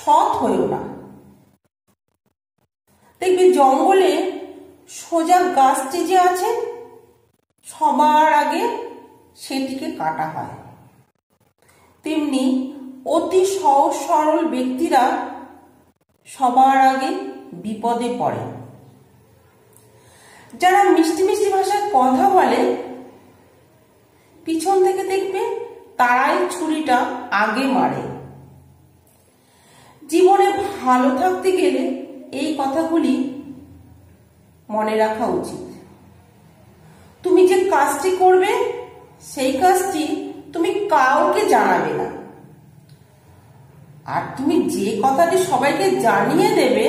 সৎ হয়েও না। দেখবি জঙ্গলে সোজা গাছটি যে আছে সবার আগে সেটিকে কাটা হয়। তেমনি অতি সহজ সরল ব্যক্তিরা সবার আগে বিপদে পড়ে। যারা মিষ্টি মিষ্টি ভাষায় কথা বলে পিছন থেকে দেখবে তারাই ছুরিটা আগে মারে। জীবনে ভালো থাকতে গেলে এই কথাগুলি মনে রাখা উচিত। তুমি যে কাজটি করবে সেই কাজটি তুমি কাউকে জানাবে না, আর তুমি যে কথাটি সবাইকে জানিয়ে দেবে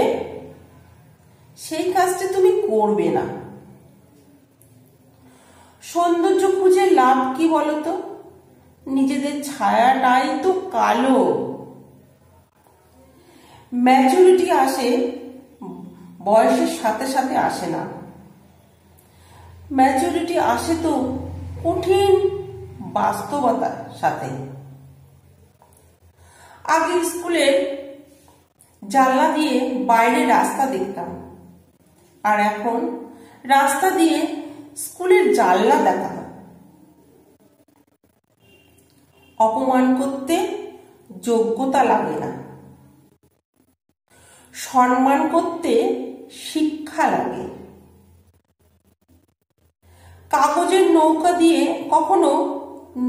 সেই কাজটি তুমি করবে না। সৌন্দর্য খুঁজে লাভ কি বলতো? নিজেদের ছায়াটাই তো কালো। ম্যাচুরিটি আসে বয়সের সাথে সাথে আসে না। ম্যাচুরিটি আসে তো কঠিন বাস্তবতার সাথে। আগে স্কুলের জানলা দিয়ে বাইরে রাস্তা দেখতাম, আর এখন রাস্তা দিয়ে স্কুলের জানলা দেখা। অপমান করতে যোগ্যতা লাগে না, সম্মান করতে শিক্ষা লাগে। কাগজের নৌকা দিয়ে কখনো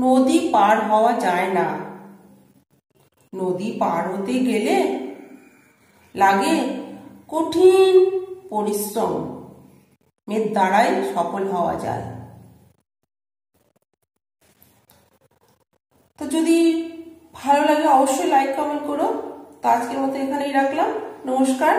নদী পার হওয়া যায় না। নদী পার হতে গেলে লাগে কঠিন পরিশ্রম, এর দ্বারাই সফল হওয়া যায়। তো যদি ভালো লাগে অবশ্যই লাইক কমেন্ট করো। তো আজকের মতো এখানেই রাখলাম। নমস্কার।